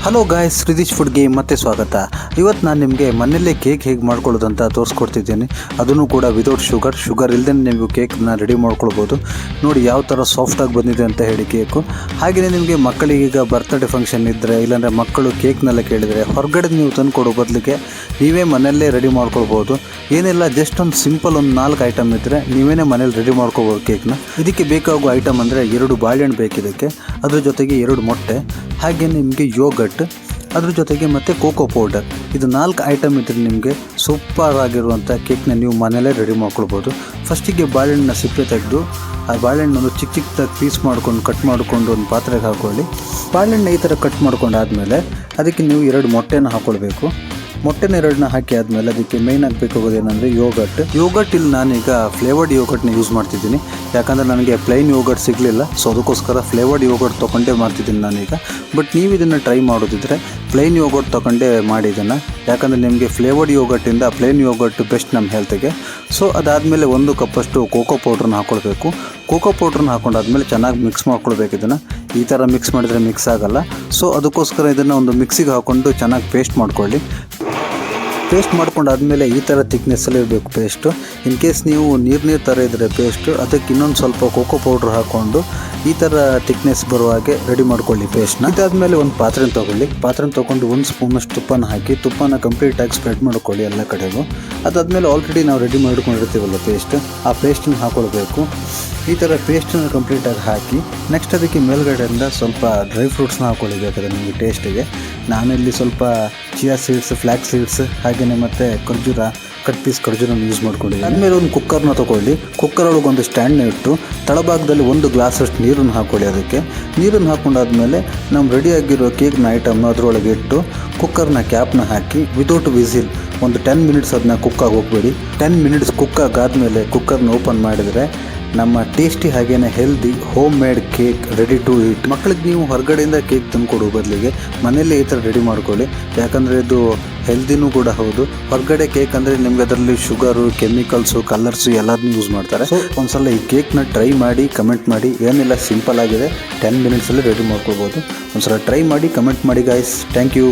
Hello guys, ರಿದಿಶ್ ಫುಡ್ಗೆ ಮತ್ತೆ ಸ್ವಾಗತ. ಇವತ್ತು ನಾನು ನಿಮಗೆ ಮನೆಯಲ್ಲೇ ಕೇಕ್ ಹೇಗೆ ಮಾಡ್ಕೊಳ್ಳೋದಂತ ತೋರಿಸ್ಕೊಡ್ತಿದ್ದೀನಿ. ಅದನ್ನು ಕೂಡ ವಿತೌಟ್ ಶುಗರ್ ಇಲ್ಲದೆ ನೀವು ಕೇಕ್ನ ರೆಡಿ ಮಾಡ್ಕೊಳ್ಬೋದು. ನೋಡಿ ಯಾವ ಥರ ಸಾಫ್ಟಾಗಿ ಬಂದಿದೆ ಅಂತ ಹೇಳಿ ಕೇಕು. ಹಾಗೆಯೇ ನಿಮಗೆ ಮಕ್ಕಳಿಗೀಗ ಬರ್ತ್ಡೇ ಫಂಕ್ಷನ್ ಇದ್ದರೆ, ಇಲ್ಲಾಂದರೆ ಮಕ್ಕಳು ಕೇಕ್ನೆಲ್ಲ ಕೇಳಿದರೆ ಹೊರಗಡೆ ನೀವು ತಂದು ಕೊಡೋ ಬದಲಿಗೆ ನೀವೇ ಮನೆಯಲ್ಲೇ ರೆಡಿ ಮಾಡ್ಕೊಳ್ಬೋದು. ಏನಿಲ್ಲ, ಜಸ್ಟ್ ಒಂದು ಸಿಂಪಲ್ ಒಂದು 4 ಐಟಮ್ ಇದ್ದರೆ ನೀವೇ ಮನೇಲಿ ರೆಡಿ ಮಾಡ್ಕೊಬೋದು ಕೇಕ್ನ. ಇದಕ್ಕೆ ಬೇಕಾಗುವ ಐಟಮ್ ಅಂದರೆ 2 ಬಾಳೆಹಣ್ಣು ಬೇಕಿದ್ದಕ್ಕೆ, ಅದ್ರ ಜೊತೆಗೆ 2 ಮೊಟ್ಟೆ, ಹಾಗೆ ನಿಮಗೆ ಯೋಗಟ್, ಅದ್ರ ಜೊತೆಗೆ ಮತ್ತು ಕೋಕೋ ಪೌಡರ್. ಇದು 4 ಐಟಮ್ ಇದ್ದರೆ ನಿಮಗೆ ಸೂಪರ್ ಆಗಿರುವಂಥ ಕೇಕ್ನ ನೀವು ಮನೆಯಲ್ಲೇ ರೆಡಿ ಮಾಡ್ಕೊಳ್ಬೋದು. ಫಸ್ಟಿಗೆ ಬಾಳೆಹಣ್ಣನ್ನ ಸಿಪ್ಪೆ ತೆಗೆದು ಆ ಬಾಳೆಹಣ್ಣನ್ನು ಚಿಕ್ಕದಾಗಿ ಪೀಸ್ ಮಾಡ್ಕೊಂಡು ಕಟ್ ಮಾಡಿಕೊಂಡು ಒಂದು ಪಾತ್ರೆಗೆ ಹಾಕ್ಕೊಳ್ಳಿ. ಬಾಳೆಹಣ್ಣು ಈ ಥರ ಕಟ್ ಮಾಡ್ಕೊಂಡಾದಮೇಲೆ ಅದಕ್ಕೆ ನೀವು 2 ಮೊಟ್ಟೆನ ಹಾಕ್ಕೊಳ್ಬೇಕು. ಮೊಟ್ಟೆನ 2ನ ಹಾಕಿ ಆದಮೇಲೆ ಅದಕ್ಕೆ ಮೇಯ್ನ್ ಆಗಬೇಕಾಗೋದು ಏನಂದರೆ ಯೋಗಟ್. ಇಲ್ಲಿ ನಾನೀಗ ಫ್ಲೇವರ್ಡ್ ಯೋಗಟ್ನ ಯೂಸ್ ಮಾಡ್ತಿದ್ದೀನಿ, ಯಾಕಂದರೆ ನನಗೆ ಪ್ಲೈನ್ ಯೋಗಟ್ ಸಿಗಲಿಲ್ಲ. ಸೊ ಅದಕ್ಕೋಸ್ಕರ ಫ್ಲೇವರ್ಡ್ ಯೋಗಟ್ ತೊಗೊಂಡೇ ಮಾಡ್ತಿದ್ದೀನಿ ನಾನೀಗ. ಬಟ್ ನೀವು ಇದನ್ನು ಟ್ರೈ ಮಾಡೋದಿದ್ರೆ ಪ್ಲೈನ್ ಯೋಗಟ್ ತೊಗೊಂಡೇ ಮಾಡಿ ಇದನ್ನು, ಯಾಕಂದರೆ ನಿಮಗೆ ಫ್ಲೇವರ್ಡ್ ಯೋಗಟ್ಟಿಂದ ಪ್ಲೈನ್ ಯೋಗಟ್ ಬೆಸ್ಟ್ ನಮ್ಮ ಹೆಲ್ತ್ಗೆ. ಸೊ ಅದಾದಮೇಲೆ 1 ಕಪ್ಪಷ್ಟು ಕೋಕೋ ಪೌಡ್ರನ್ನ ಹಾಕ್ಕೊಳ್ಬೇಕು. ಕೋಕೋ ಪೌಡ್ರನ್ನ ಹಾಕೊಂಡಾದ್ಮೇಲೆ ಚೆನ್ನಾಗಿ ಮಿಕ್ಸ್ ಮಾಡ್ಕೊಳ್ಬೇಕು. ಇದನ್ನು ಈ ಥರ ಮಿಕ್ಸ್ ಮಾಡಿದರೆ ಮಿಕ್ಸ್ ಆಗೋಲ್ಲ. ಸೊ ಅದಕ್ಕೋಸ್ಕರ ಇದನ್ನು ಒಂದು ಮಿಕ್ಸಿಗೆ ಹಾಕ್ಕೊಂಡು ಚೆನ್ನಾಗಿ ಪೇಸ್ಟ್ ಮಾಡ್ಕೊಳ್ಳಿ. ಪೇಸ್ಟ್ ಮಾಡ್ಕೊಂಡಾದ್ಮೇಲೆ ಈ ಥರ ಥಿಕ್ನೆಸ್ಸಲ್ಲಿ ಇರಬೇಕು ಪೇಸ್ಟು. ಇನ್ ಕೇಸ್ ನೀವು ನೀರು ಥರ ಇದ್ದರೆ ಪೇಸ್ಟು, ಅದಕ್ಕೆ ಇನ್ನೊಂದು ಸ್ವಲ್ಪ ಕೋಕೋ ಪೌಡ್ರ್ ಹಾಕ್ಕೊಂಡು ಈ ಥರ ಥಿಕ್ನೆಸ್ ಬರುವ ಹಾಗೆ ರೆಡಿ ಮಾಡ್ಕೊಳ್ಳಿ ಪೇಸ್ಟ್ನ. ಇದಾದಮೇಲೆ ಒಂದು ಪಾತ್ರೆನ ತೊಗೊಂಡು 1 ಸ್ಪೂನಷ್ಟು ತುಪ್ಪನ ಹಾಕಿ ತುಪ್ಪನ ಕಂಪ್ಲೀಟಾಗಿ ಸ್ಪ್ರೆಡ್ ಮಾಡ್ಕೊಳ್ಳಿ ಎಲ್ಲ ಕಡೆಗೂ. ಅದಾದಮೇಲೆ ಆಲ್ರೆಡಿ ನಾವು ರೆಡಿ ಮಾಡ್ಕೊಂಡಿರ್ತೀವಲ್ಲ ಪೇಸ್ಟ್, ಆ ಪೇಸ್ಟನ್ನ ಹಾಕ್ಕೊಳ್ಬೇಕು. ಈ ಥರ ಪೇಸ್ಟನ್ನು ಕಂಪ್ಲೀಟಾಗಿ ಹಾಕಿ ನೆಕ್ಸ್ಟ್ ಅದಕ್ಕೆ ಮೇಲ್ಗಡೆಯಿಂದ ಸ್ವಲ್ಪ ಡ್ರೈ ಫ್ರೂಟ್ಸ್ನ ಹಾಕ್ಕೊಳ್ಬೇಕಾದ್ರೆ ನಿಮಗೆ ಟೇಸ್ಟಿಗೆ. ನಾನಿಲ್ಲಿ ಸ್ವಲ್ಪ ಚಿಯಾ ಸೀಡ್ಸ್, ಫ್ಲ್ಯಾಕ್ಸ್ ಸೀಡ್ಸ್, ಹಾಗೆಯೇ ಮತ್ತು ಕಟ್ ಪೀಸ್ ಖರ್ಜೂರನ ಯೂಸ್ ಮಾಡ್ಕೊಂಡಿದ್ದೀನಿ. ಆದಮೇಲೆ ಒಂದು ಕುಕ್ಕರ್ನ ತೊಗೊಳ್ಳಿ. ಕುಕ್ಕರ್ ಒಳಗೆ ಒಂದು ಸ್ಟ್ಯಾಂಡ್ನ ಇಟ್ಟು ತಳಭಾಗದಲ್ಲಿ 1 ಗ್ಲಾಸಷ್ಟು ನೀರನ್ನು ಹಾಕ್ಕೊಳ್ಳಿ. ಅದಕ್ಕೆ ನೀರನ್ನು ಹಾಕ್ಕೊಂಡಾದ್ಮೇಲೆ ನಮ್ಮ ರೆಡಿಯಾಗಿರೋ ಕೇಕ್ನ ಐಟಮ್ನ ಅದರೊಳಗೆ ಇಟ್ಟು ಕುಕ್ಕರ್ನ ಕ್ಯಾಪ್ನ ಹಾಕಿ ವಿತೌಟ್ ವಿಸಿಲ್ ಒಂದು 10 ಮಿನಿಟ್ಸ್ ಅದನ್ನ ಕುಕ್ಕಾಗಿ ಹೋಗಬೇಡಿ. 10 ಮಿನಿಟ್ಸ್ ಕುಕ್ಕಾಗಾದಮೇಲೆ ಕುಕ್ಕರ್ನ ಓಪನ್ ಮಾಡಿದರೆ ನಮ್ಮ ಟೇಸ್ಟಿ ಹಾಗೇನೆ healthy home made cake ready to eat. ಮಕ್ಕಳಿಗೆ ನೀವು ಹೊರಗಡೆಯಿಂದ ಕೇಕ್ ತಂದು ಕೊಡೋ ಬದಲಿಗೆ ಮನೆಯಲ್ಲೇ ಈ ಥರ ರೆಡಿ ಮಾಡ್ಕೊಳ್ಳಿ, ಯಾಕಂದರೆ ಇದು ಹೆಲ್ದಿನೂ ಕೂಡ ಹೌದು. ಹೊರಗಡೆ ಕೇಕ್ ಅಂದರೆ ನಿಮ್ಗೆ ಅದರಲ್ಲಿ ಶುಗರು, ಕೆಮಿಕಲ್ಸು, ಕಲರ್ಸು ಎಲ್ಲದನ್ನೂ ಯೂಸ್ ಮಾಡ್ತಾರೆ. ಸೊ ಒಂದ್ಸಲ ಈ ಕೇಕ್ನ ಟ್ರೈ ಮಾಡಿ ಕಮೆಂಟ್ ಮಾಡಿ. ಏನಿಲ್ಲ, ಸಿಂಪಲ್ ಆಗಿದೆ, 10 ಮಿನಿಟ್ಸಲ್ಲಿ ರೆಡಿ ಮಾಡ್ಕೊಳ್ಬೋದು. ಒಂದ್ಸಲ ಟ್ರೈ ಮಾಡಿ ಕಮೆಂಟ್ ಮಾಡಿ ಗಾಯ್ಸ್. Thank you.